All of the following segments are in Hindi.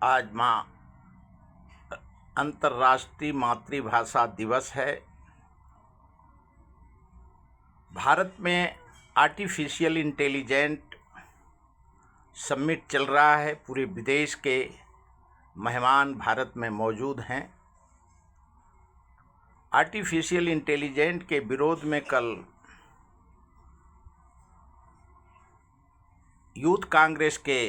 आज अंतर्राष्ट्रीय मातृभाषा दिवस है। भारत में आर्टिफिशियल इंटेलिजेंट समिट चल रहा है। पूरे विदेश के मेहमान भारत में मौजूद हैं। आर्टिफिशियल इंटेलिजेंट के विरोध में कल यूथ कांग्रेस के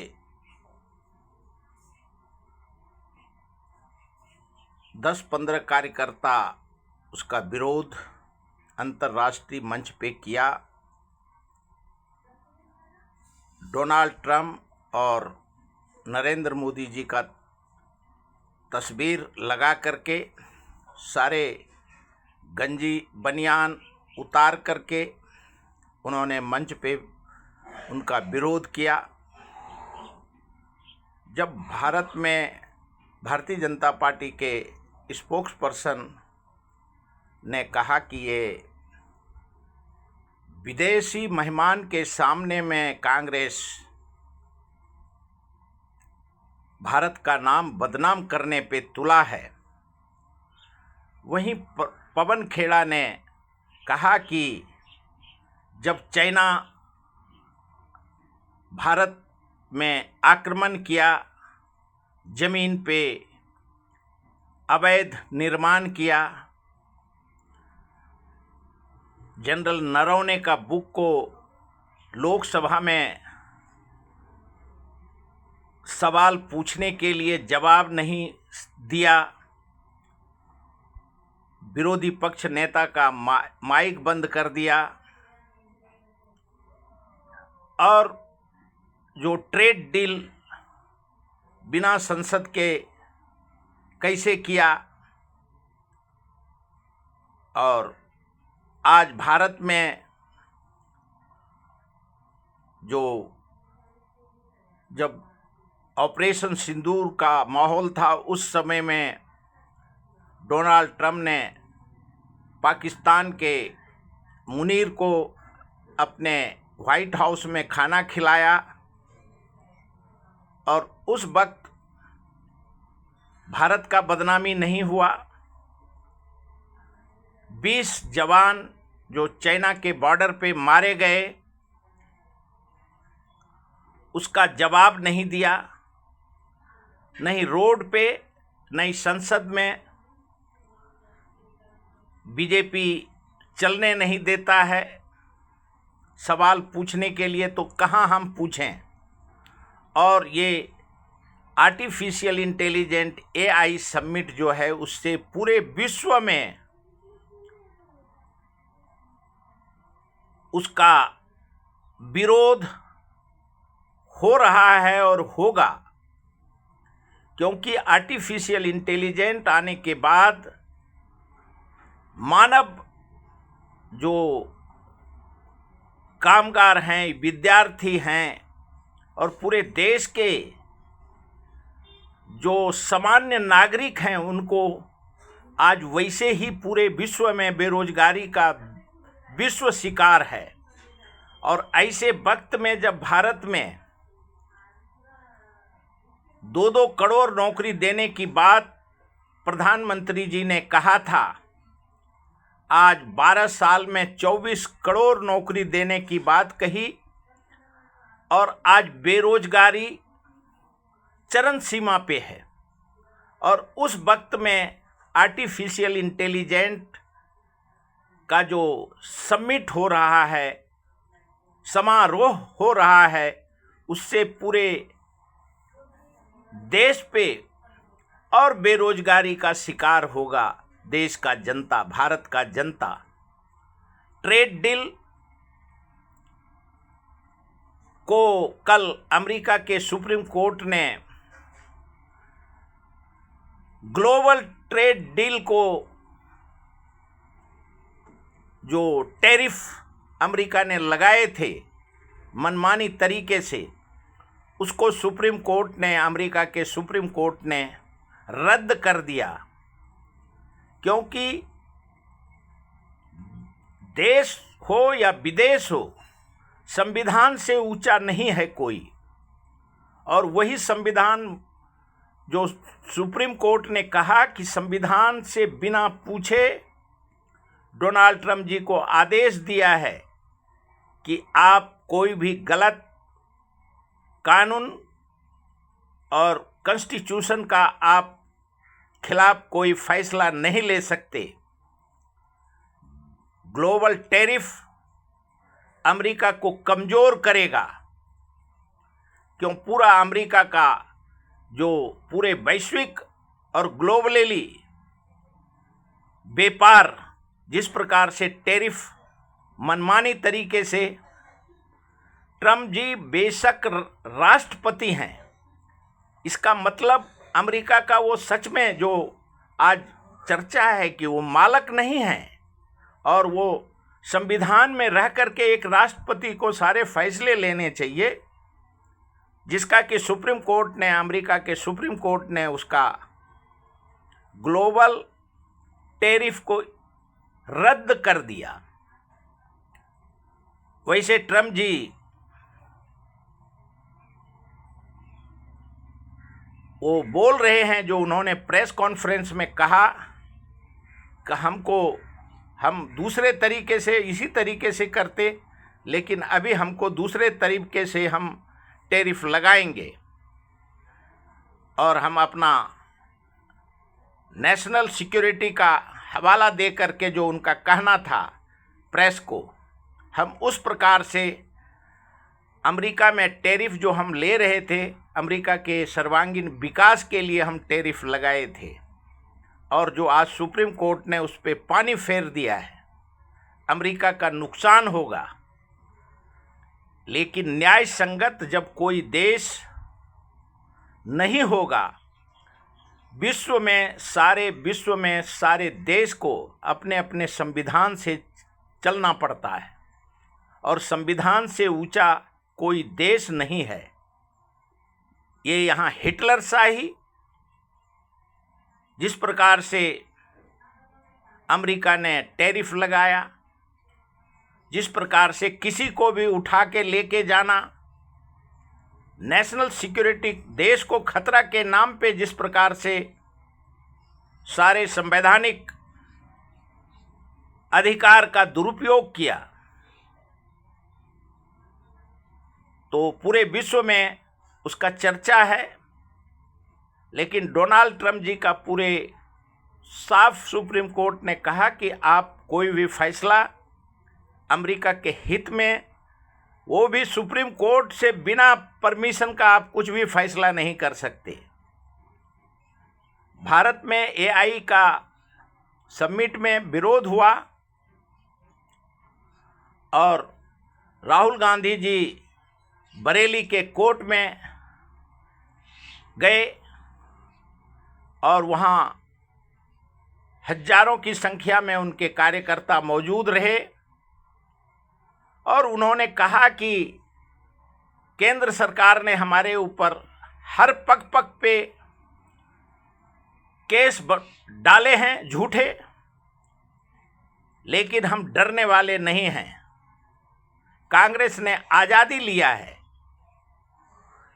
दस 15 कार्यकर्ता उसका विरोध अंतर्राष्ट्रीय मंच पे किया। डोनाल्ड ट्रंप और नरेंद्र मोदी जी का तस्वीर लगा करके सारे गंजी बनियान उतार करके उन्होंने मंच पे उनका विरोध किया। जब भारत में भारतीय जनता पार्टी के स्पोक्स पर्सन ने कहा कि ये विदेशी मेहमान के सामने में कांग्रेस भारत का नाम बदनाम करने पे तुला है, वहीं पवन खेड़ा ने कहा कि जब चाइना भारत में आक्रमण किया, जमीन पे अवैध निर्माण किया, जनरल नरवणे का बुक को लोकसभा में सवाल पूछने के लिए जवाब नहीं दिया, विरोधी पक्ष नेता का माइक बंद कर दिया, और जो ट्रेड डील बिना संसद के कैसे किया, और आज भारत में जब ऑपरेशन सिंदूर का माहौल था, उस समय में डोनाल्ड ट्रंप ने पाकिस्तान के मुनीर को अपने व्हाइट हाउस में खाना खिलाया, और उस वक्त भारत का बदनामी नहीं हुआ। 20 जवान जो चाइना के बॉर्डर पे मारे गए, उसका जवाब नहीं दिया, नहीं रोड पे नहीं संसद में। बीजेपी चलने नहीं देता है सवाल पूछने के लिए, तो कहाँ हम पूछें। और ये आर्टिफिशियल इंटेलिजेंट एआई समिट जो है, उससे पूरे विश्व में उसका विरोध हो रहा है और होगा, क्योंकि आर्टिफिशियल इंटेलिजेंट आने के बाद मानव जो कामगार हैं, विद्यार्थी हैं, और पूरे देश के जो सामान्य नागरिक हैं, उनको आज वैसे ही पूरे विश्व में बेरोजगारी का विश्व शिकार है। और ऐसे वक्त में जब भारत में 2-2 करोड़ नौकरी देने की बात प्रधानमंत्री जी ने कहा था, आज 12 साल में 24 करोड़ नौकरी देने की बात कही, और आज बेरोजगारी चरम सीमा पे है। और उस वक्त में आर्टिफिशियल इंटेलिजेंट का जो समिट हो रहा है, समारोह हो रहा है, उससे पूरे देश पे और बेरोजगारी का शिकार होगा देश का जनता, भारत का जनता। ट्रेड डील को कल अमेरिका के सुप्रीम कोर्ट ने ग्लोबल ट्रेड डील को, जो टैरिफ अमेरिका ने लगाए थे मनमानी तरीके से, उसको सुप्रीम कोर्ट ने, अमेरिका के सुप्रीम कोर्ट ने रद्द कर दिया। क्योंकि देश हो या विदेश हो, संविधान से ऊंचा नहीं है कोई। और वही संविधान जो सुप्रीम कोर्ट ने कहा कि संविधान से बिना पूछे डोनाल्ड ट्रंप जी को आदेश दिया है कि आप कोई भी गलत कानून और कॉन्स्टिट्यूशन का आप खिलाफ कोई फैसला नहीं ले सकते। ग्लोबल टैरिफ अमेरिका को कमज़ोर करेगा, क्यों पूरा अमेरिका का जो पूरे वैश्विक और ग्लोबली व्यापार जिस प्रकार से टैरिफ मनमानी तरीके से, ट्रंप जी बेशक राष्ट्रपति हैं, इसका मतलब अमेरिका का वो सच में जो आज चर्चा है कि वो मालिक नहीं है और वो संविधान में रह करके एक राष्ट्रपति को सारे फैसले लेने चाहिए, जिसका कि सुप्रीम कोर्ट ने, अमेरिका के सुप्रीम कोर्ट ने उसका ग्लोबल टैरिफ को रद्द कर दिया। वैसे ट्रंप जी वो बोल रहे हैं, जो उन्होंने प्रेस कॉन्फ्रेंस में कहा कि हम दूसरे तरीके से, इसी तरीके से करते, लेकिन अभी हमको दूसरे तरीके से हम टैरिफ लगाएंगे और हम अपना नेशनल सिक्योरिटी का हवाला दे करके जो उनका कहना था प्रेस को, हम उस प्रकार से अमेरिका में टैरिफ जो हम ले रहे थे, अमेरिका के सर्वांगीण विकास के लिए हम टैरिफ लगाए थे, और जो आज सुप्रीम कोर्ट ने उस पर पानी फेर दिया है, अमेरिका का नुकसान होगा। लेकिन न्याय संगत जब कोई देश नहीं होगा, विश्व में सारे देश को अपने अपने संविधान से चलना पड़ता है, और संविधान से ऊंचा कोई देश नहीं है। ये यहाँ हिटलरशाही जिस प्रकार से अमेरिका ने टैरिफ लगाया, जिस प्रकार से किसी को भी उठा के लेके जाना, नेशनल सिक्योरिटी, देश को खतरा के नाम पे जिस प्रकार से सारे संवैधानिक अधिकार का दुरुपयोग किया, तो पूरे विश्व में उसका चर्चा है। लेकिन डोनाल्ड ट्रंप जी का पूरे साफ सुप्रीम कोर्ट ने कहा कि आप कोई भी फैसला अमेरिका के हित में, वो भी सुप्रीम कोर्ट से बिना परमिशन का आप कुछ भी फैसला नहीं कर सकते। भारत में एआई का समिट में विरोध हुआ और राहुल गांधी जी बरेली के कोर्ट में गए और वहाँ हजारों की संख्या में उनके कार्यकर्ता मौजूद रहे, और उन्होंने कहा कि केंद्र सरकार ने हमारे ऊपर हर पग पग पे केस डाले हैं झूठे, लेकिन हम डरने वाले नहीं हैं। कांग्रेस ने आज़ादी लिया है,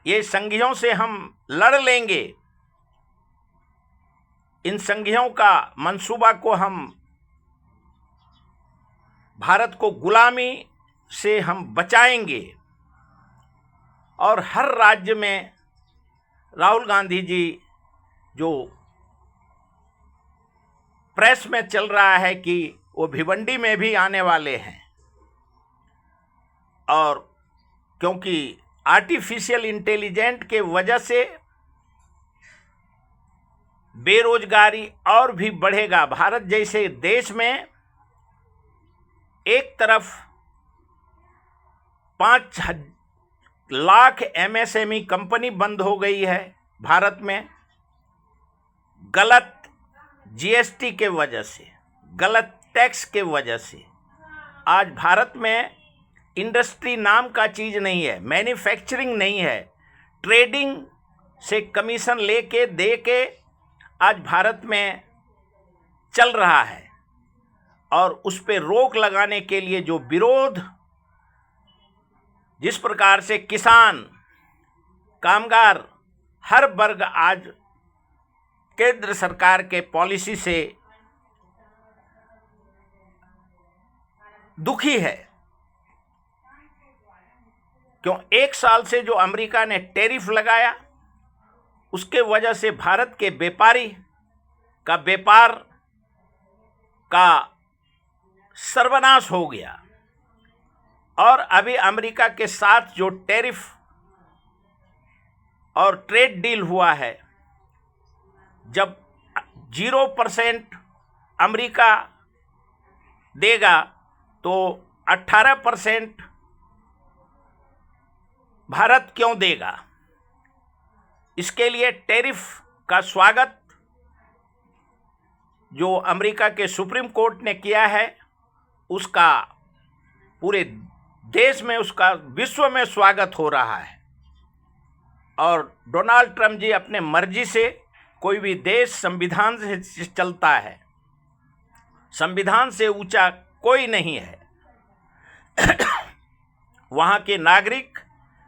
ये संघियों से हम लड़ लेंगे, इन संघियों का मंसूबा को हम, भारत को गुलामी से हम बचाएंगे। और हर राज्य में राहुल गांधी जी जो प्रेस में चल रहा है कि वो भिवंडी में भी आने वाले हैं, और क्योंकि आर्टिफिशियल इंटेलिजेंट के वजह से बेरोजगारी और भी बढ़ेगा। भारत जैसे देश में एक तरफ 5 लाख एमएसएमई कंपनी बंद हो गई है भारत में, गलत जीएसटी के वजह से, गलत टैक्स के वजह से। आज भारत में इंडस्ट्री नाम का चीज़ नहीं है, मैन्युफैक्चरिंग नहीं है, ट्रेडिंग से कमीशन लेके दे के आज भारत में चल रहा है। और उस पे रोक लगाने के लिए जो विरोध, जिस प्रकार से किसान, कामगार, हर वर्ग आज केंद्र सरकार के पॉलिसी से दुखी है। क्यों? 1 साल से जो अमेरिका ने टैरिफ लगाया, उसके वजह से भारत के व्यापारी का व्यापार का सर्वनाश हो गया। और अभी अमेरिका के साथ जो टैरिफ और ट्रेड डील हुआ है, जब 0% अमेरिका देगा तो 18% भारत क्यों देगा? इसके लिए टैरिफ का स्वागत जो अमेरिका के सुप्रीम कोर्ट ने किया है, उसका पूरे देश में, उसका विश्व में स्वागत हो रहा है। और डोनाल्ड ट्रंप जी अपने मर्जी से, कोई भी देश संविधान से चलता है, संविधान से ऊंचा कोई नहीं है। वहाँ के नागरिक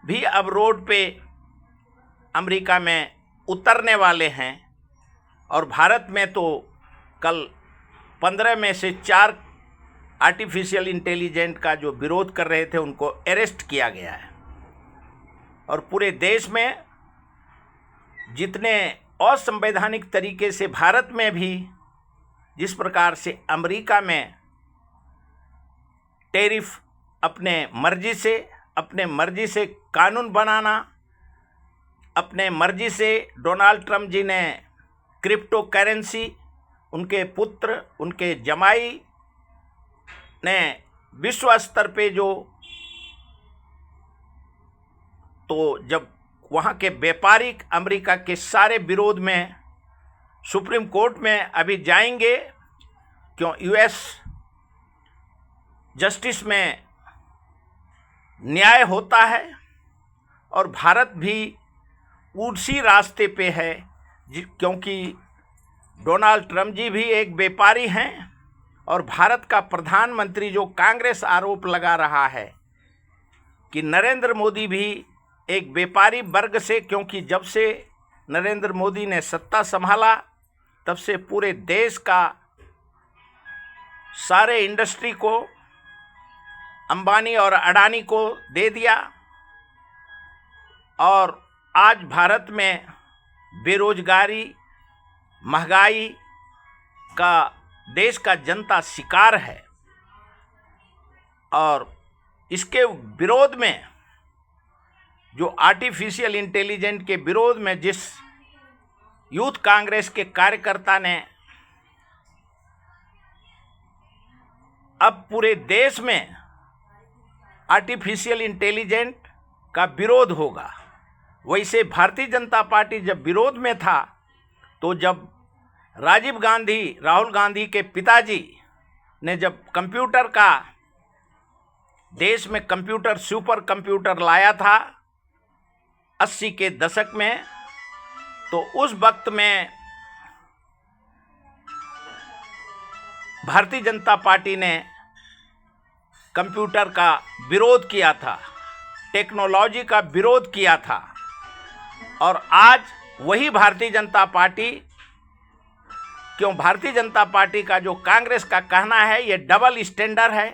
भी अब रोड पे अमेरिका में उतरने वाले हैं। और भारत में तो कल 15 में से 4 आर्टिफिशियल इंटेलिजेंट का जो विरोध कर रहे थे, उनको अरेस्ट किया गया है। और पूरे देश में जितने असंवैधानिक तरीके से भारत में भी जिस प्रकार से अमेरिका में टैरिफ अपने मर्जी से कानून बनाना, अपने मर्जी से डोनाल्ड ट्रंप जी ने क्रिप्टो करेंसी, उनके पुत्र, उनके जमाई ने विश्व स्तर पे तो जब वहाँ के व्यापारी अमेरिका के सारे विरोध में सुप्रीम कोर्ट में अभी जाएंगे। क्यों? यूएस जस्टिस में न्याय होता है और भारत भी उसी रास्ते पे है, क्योंकि डोनाल्ड ट्रंप जी भी एक व्यापारी हैं। और भारत का प्रधानमंत्री जो कांग्रेस आरोप लगा रहा है कि नरेंद्र मोदी भी एक व्यापारी वर्ग से, क्योंकि जब से नरेंद्र मोदी ने सत्ता संभाला तब से पूरे देश का सारे इंडस्ट्री को अंबानी और अडानी को दे दिया। और आज भारत में बेरोजगारी, महंगाई का देश का जनता शिकार है। और इसके विरोध में, जो आर्टिफिशियल इंटेलिजेंट के विरोध में जिस यूथ कांग्रेस के कार्यकर्ता ने अब पूरे देश में आर्टिफिशियल इंटेलिजेंट का विरोध होगा, वैसे भारतीय जनता पार्टी जब विरोध में था, तो जब राहुल गांधी के पिताजी ने जब कंप्यूटर का, देश में कंप्यूटर, सुपर कंप्यूटर लाया था 80 के दशक में, तो उस वक्त में भारतीय जनता पार्टी ने कंप्यूटर का विरोध किया था, टेक्नोलॉजी का विरोध किया था। और आज वही भारतीय जनता पार्टी, क्यों? भारतीय जनता पार्टी का जो कांग्रेस का कहना है, ये डबल स्टैंडर्ड है।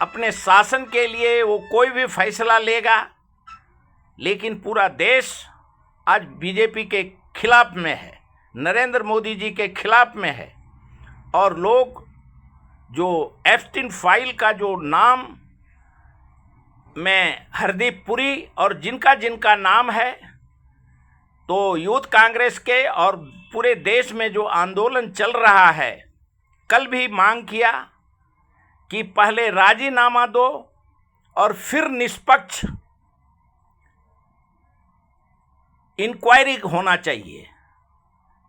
अपने शासन के लिए वो कोई भी फैसला लेगा, लेकिन पूरा देश आज बीजेपी के खिलाफ में है, नरेंद्र मोदी जी के खिलाफ में है। और लोग जो एप्स्टीन फाइल का जो नाम में हरदीप पुरी और जिनका जिनका नाम है, तो यूथ कांग्रेस के और पूरे देश में जो आंदोलन चल रहा है, कल भी मांग किया कि पहले राजीनामा दो और फिर निष्पक्ष इंक्वायरी होना चाहिए।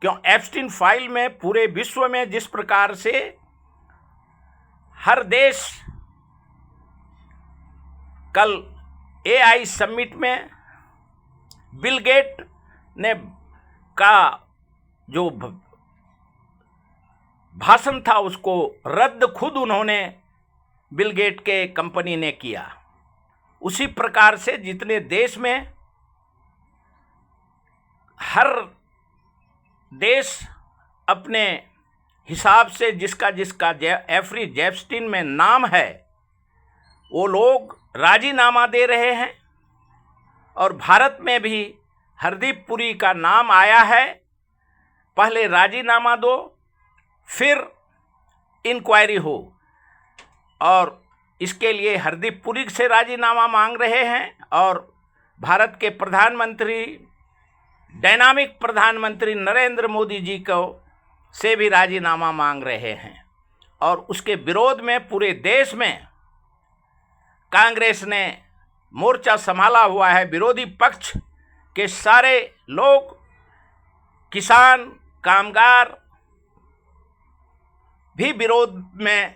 क्यों? एप्स्टीन फाइल में पूरे विश्व में जिस प्रकार से हर देश, कल AI समिट में बिल गेट ने का जो भाषण था, उसको रद्द खुद उन्होंने, बिल गेट के कंपनी ने किया। उसी प्रकार से जितने देश में हर देश अपने हिसाब से जिसका जिसका जेफरी एप्स्टीन में नाम है वो लोग राजीनामा दे रहे हैं। और भारत में भी हरदीप पुरी का नाम आया है। पहले राजीनामा दो, फिर इंक्वायरी हो, और इसके लिए हरदीप पुरी से राजीनामा मांग रहे हैं और भारत के प्रधानमंत्री, डायनामिक प्रधानमंत्री नरेंद्र मोदी जी को से भी राजीनामा मांग रहे हैं। और उसके विरोध में पूरे देश में कांग्रेस ने मोर्चा संभाला हुआ है। विरोधी पक्ष के सारे लोग, किसान, कामगार भी विरोध में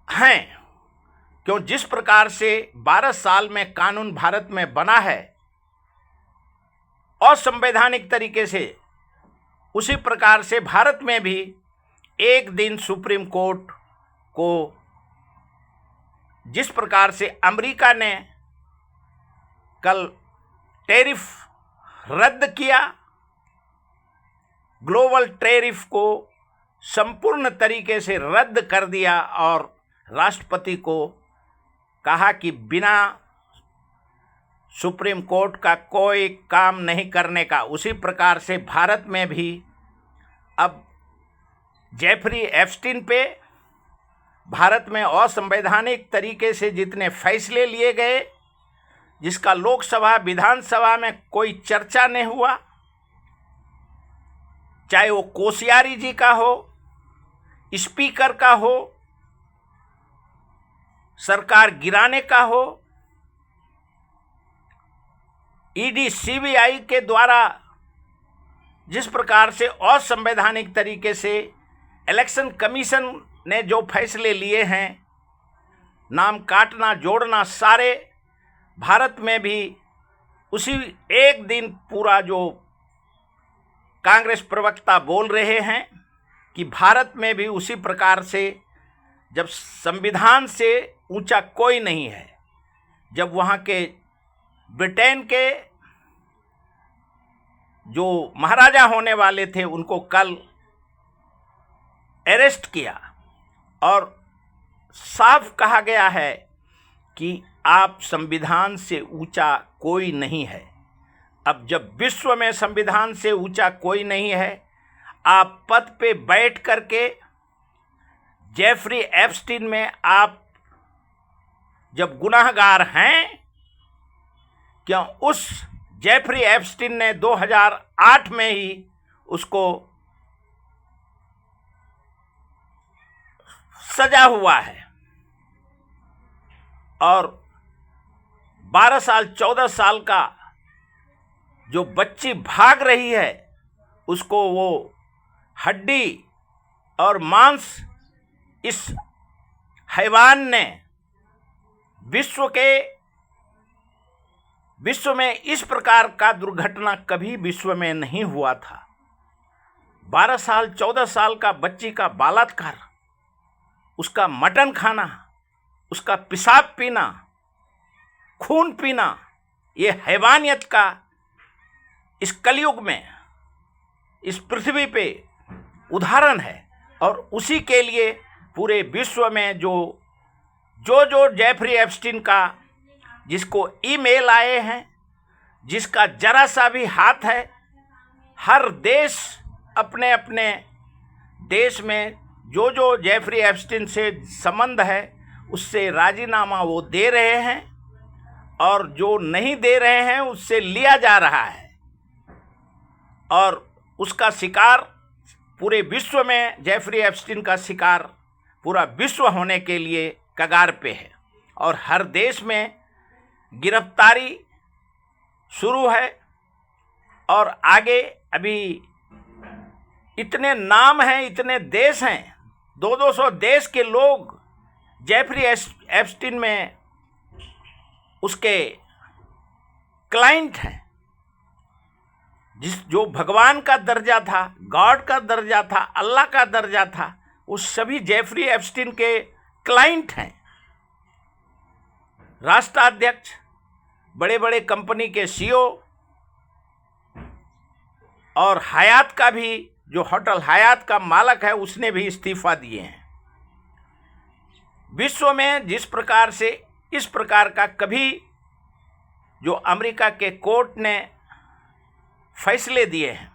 हैं। क्यों? जिस प्रकार से 12 साल में कानून भारत में बना है असंवैधानिक तरीके से, उसी प्रकार से भारत में भी एक दिन सुप्रीम कोर्ट को, जिस प्रकार से अमेरिका ने कल टैरिफ रद्द किया, ग्लोबल टैरिफ को संपूर्ण तरीके से रद्द कर दिया और राष्ट्रपति को कहा कि बिना सुप्रीम कोर्ट का कोई काम नहीं करने का, उसी प्रकार से भारत में भी अब जेफरी एप्स्टीन पे भारत में असंवैधानिक तरीके से जितने फैसले लिए गए, जिसका लोकसभा विधानसभा में कोई चर्चा नहीं हुआ, चाहे वो कोश्यारी जी का हो, स्पीकर का हो, सरकार गिराने का हो, ईडी सीबीआई के द्वारा जिस प्रकार से असंवैधानिक तरीके से इलेक्शन कमीशन ने जो फैसले लिए हैं, नाम काटना जोड़ना, सारे भारत में भी उसी एक दिन पूरा जो कांग्रेस प्रवक्ता बोल रहे हैं कि भारत में भी उसी प्रकार से, जब संविधान से ऊंचा कोई नहीं है, जब वहाँ के ब्रिटेन के जो महाराजा होने वाले थे उनको कल अरेस्ट किया और साफ कहा गया है कि आप संविधान से ऊंचा कोई नहीं है। अब जब विश्व में संविधान से ऊंचा कोई नहीं है, आप पद पे बैठ करके जेफरी एप्स्टीन में आप जब गुनाहगार हैं, क्यों उस जेफरी एप्स्टीन ने 2008 में ही उसको सजा हुआ है और 12 साल 14 साल का जो बच्ची भाग रही है उसको वो हड्डी और मांस इस हैवान ने विश्व में इस प्रकार का दुर्घटना कभी विश्व में नहीं हुआ था। 12 साल 14 साल का बच्ची का बलात्कार, उसका मटन खाना, उसका पेशाब पीना, खून पीना, ये हैवानियत का इस कलयुग में इस पृथ्वी पे उदाहरण है। और उसी के लिए पूरे विश्व में जो जेफरी एप्स्टीन का, जिसको ईमेल आए हैं, जिसका जरा सा भी हाथ है, हर देश अपने अपने देश में जो जेफरी एप्स्टीन से संबंध है उससे राजीनामा वो दे रहे हैं और जो नहीं दे रहे हैं उससे लिया जा रहा है। और उसका शिकार पूरे विश्व में, जेफरी एप्स्टीन का शिकार पूरा विश्व होने के लिए कगार पे है और हर देश में गिरफ्तारी शुरू है। और आगे अभी इतने नाम हैं, इतने देश हैं, 200 देश के लोग जेफरी एप्स्टीन में उसके क्लाइंट हैं। जो भगवान का दर्जा था, गॉड का दर्जा था, अल्लाह का दर्जा था, वो सभी जेफरी एप्स्टीन के क्लाइंट हैं। राष्ट्राध्यक्ष, बड़े बड़े कंपनी के सीईओ, और हयात का भी, जो होटल हयात का मालिक है, उसने भी इस्तीफा दिए हैं। विश्व में जिस प्रकार से इस प्रकार का कभी जो अमेरिका के कोर्ट ने फैसले दिए हैं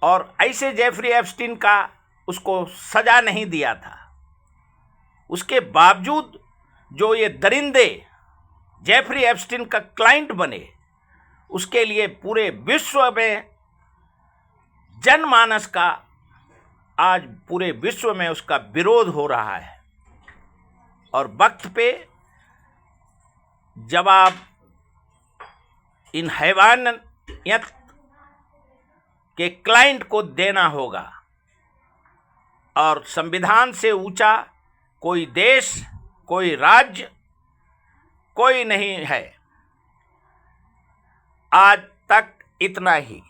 और ऐसे जेफरी एप्स्टीन का उसको सजा नहीं दिया था, उसके बावजूद जो ये दरिंदे जेफरी एप्स्टीन का क्लाइंट बने, उसके लिए पूरे विश्व में जनमानस का, आज पूरे विश्व में उसका विरोध हो रहा है। और वक्त पे जवाब इन हैवानियत के क्लाइंट को देना होगा। और संविधान से ऊंचा कोई देश, कोई राज्य, कोई नहीं है। आज तक इतना ही।